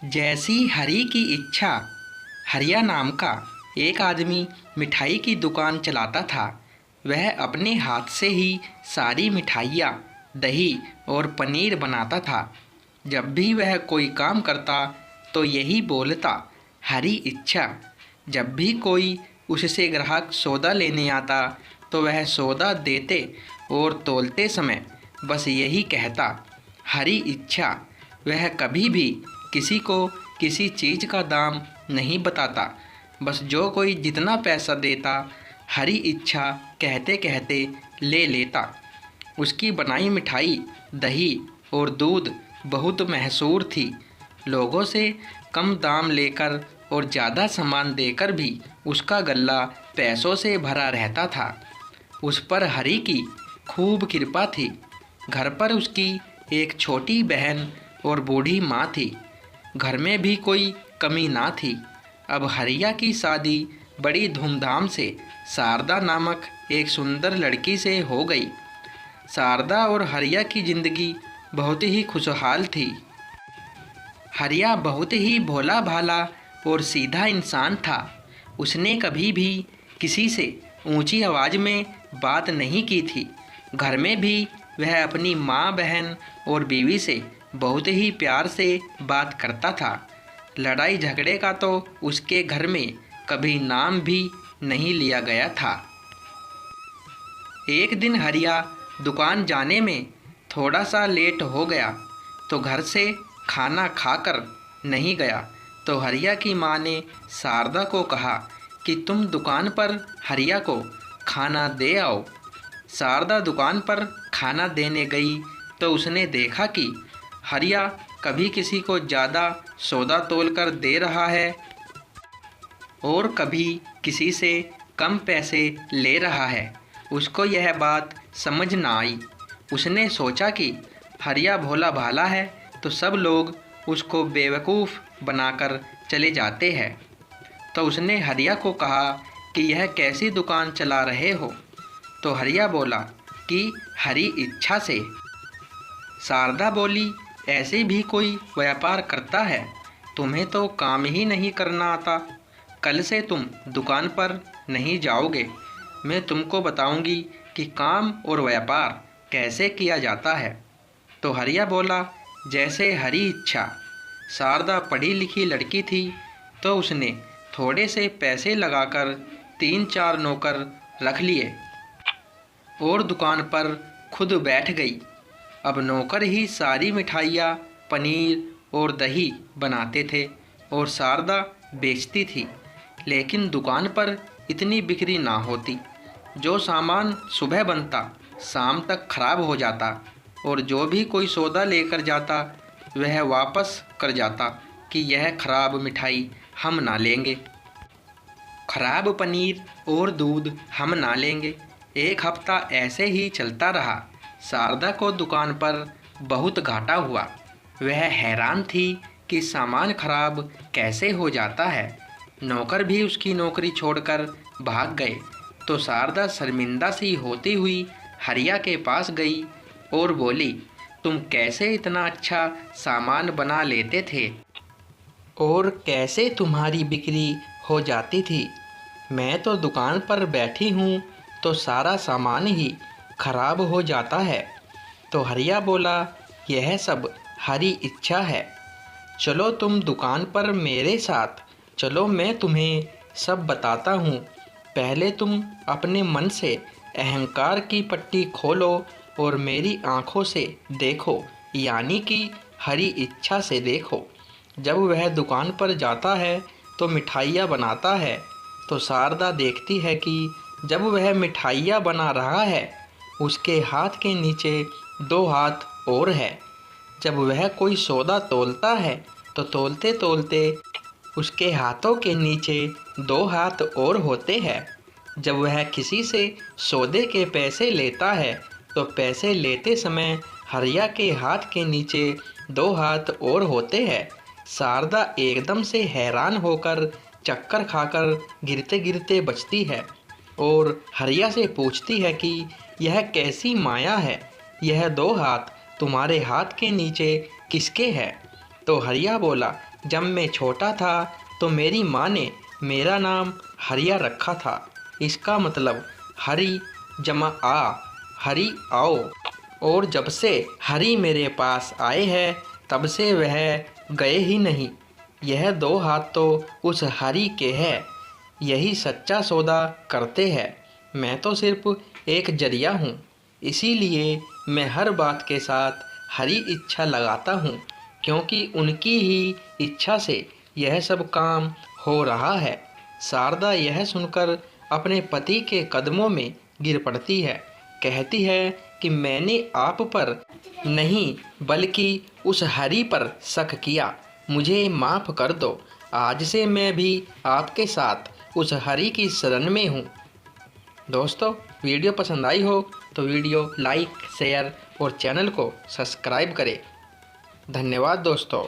जैसी हरि की इच्छा। हरिया नाम का एक आदमी मिठाई की दुकान चलाता था। वह अपने हाथ से ही सारी मिठाइयाँ, दही और पनीर बनाता था। जब भी वह कोई काम करता तो यही बोलता, हरी इच्छा। जब भी कोई उससे ग्राहक सौदा लेने आता तो वह सौदा देते और तोलते समय बस यही कहता, हरी इच्छा। वह कभी भी किसी को किसी चीज़ का दाम नहीं बताता, बस जो कोई जितना पैसा देता हरी इच्छा कहते कहते ले लेता। उसकी बनाई मिठाई, दही और दूध बहुत मशहूर थी। लोगों से कम दाम लेकर और ज़्यादा सामान देकर भी उसका गल्ला पैसों से भरा रहता था। उस पर हरि की खूब कृपा थी। घर पर उसकी एक छोटी बहन और बूढ़ी माँ थी। घर में भी कोई कमी ना थी। अब हरिया की शादी बड़ी धूमधाम से शारदा नामक एक सुंदर लड़की से हो गई। शारदा और हरिया की ज़िंदगी बहुत ही खुशहाल थी। हरिया बहुत ही भोला भाला और सीधा इंसान था। उसने कभी भी किसी से ऊंची आवाज़ में बात नहीं की थी। घर में भी वह अपनी माँ, बहन और बीवी से बहुत ही प्यार से बात करता था। लड़ाई झगड़े का तो उसके घर में कभी नाम भी नहीं लिया गया था। एक दिन हरिया दुकान जाने में थोड़ा सा लेट हो गया तो घर से खाना खाकर नहीं गया। तो हरिया की माँ ने शारदा को कहा कि तुम दुकान पर हरिया को खाना दे आओ। शारदा दुकान पर खाना देने गई तो उसने देखा कि हरिया कभी किसी को ज़्यादा सौदा तोल कर दे रहा है और कभी किसी से कम पैसे ले रहा है। उसको यह बात समझ ना आई। उसने सोचा कि हरिया भोला भाला है तो सब लोग उसको बेवकूफ़ बनाकर चले जाते हैं। तो उसने हरिया को कहा कि यह कैसी दुकान चला रहे हो। तो हरिया बोला कि हरी इच्छा से। शारदा बोली, ऐसे भी कोई व्यापार करता है? तुम्हें तो काम ही नहीं करना आता। कल से तुम दुकान पर नहीं जाओगे। मैं तुमको बताऊंगी कि काम और व्यापार कैसे किया जाता है। तो हरिया बोला, जैसे हरी इच्छा। शारदा पढ़ी लिखी लड़की थी तो उसने थोड़े से पैसे लगाकर 3-4 नौकर रख लिए और दुकान पर खुद बैठ गई। अब नौकर ही सारी मिठाइयाँ, पनीर और दही बनाते थे और शारदा बेचती थी। लेकिन दुकान पर इतनी बिक्री ना होती। जो सामान सुबह बनता शाम तक खराब हो जाता और जो भी कोई सौदा लेकर जाता वह वापस कर जाता कि यह खराब मिठाई हम ना लेंगे, खराब पनीर और दूध हम ना लेंगे। एक हफ्ता ऐसे ही चलता रहा। शारदा को दुकान पर बहुत घाटा हुआ। वह हैरान थी कि सामान खराब कैसे हो जाता है। नौकर भी उसकी नौकरी छोड़कर भाग गए। तो शारदा शर्मिंदा सी होती हुई हरिया के पास गई और बोली, तुम कैसे इतना अच्छा सामान बना लेते थे और कैसे तुम्हारी बिक्री हो जाती थी? मैं तो दुकान पर बैठी हूँ तो सारा सामान ही खराब हो जाता है। तो हरिया बोला, यह सब हरी इच्छा है। चलो तुम दुकान पर मेरे साथ चलो, मैं तुम्हें सब बताता हूँ। पहले तुम अपने मन से अहंकार की पट्टी खोलो और मेरी आँखों से देखो, यानी कि हरी इच्छा से देखो। जब वह दुकान पर जाता है तो मिठाइयाँ बनाता है तो शारदा देखती है कि जब वह मिठाइयाँ बना रहा है उसके हाथ के नीचे 2 हाथ और है। जब वह कोई सौदा तोलता है तो तोलते तोलते उसके हाथों के नीचे 2 हाथ और होते हैं। जब वह किसी से सौदे के पैसे लेता है तो पैसे लेते समय हरिया के हाथ के नीचे 2 हाथ और होते हैं। शारदा एकदम से हैरान होकर चक्कर खाकर गिरते गिरते बचती है और हरिया से पूछती है कि यह कैसी माया है, यह 2 हाथ तुम्हारे हाथ के नीचे किसके है? तो हरिया बोला, जब मैं छोटा था तो मेरी माँ ने मेरा नाम हरिया रखा था। इसका मतलब हरि जमा आ, हरि आओ। और जब से हरि मेरे पास आए हैं तब से वह गए ही नहीं। यह 2 हाथ तो उस हरि के हैं, यही सच्चा सौदा करते हैं। मैं तो सिर्फ एक जरिया हूँ, इसीलिए मैं हर बात के साथ हरी इच्छा लगाता हूँ, क्योंकि उनकी ही इच्छा से यह सब काम हो रहा है। शारदा यह सुनकर अपने पति के कदमों में गिर पड़ती है। कहती है कि मैंने आप पर नहीं बल्कि उस हरि पर शक किया, मुझे माफ़ कर दो। आज से मैं भी आपके साथ उस हरि की शरण में हूँ। दोस्तों, वीडियो पसंद आई हो तो वीडियो लाइक, शेयर और चैनल को सब्सक्राइब करें। धन्यवाद दोस्तों।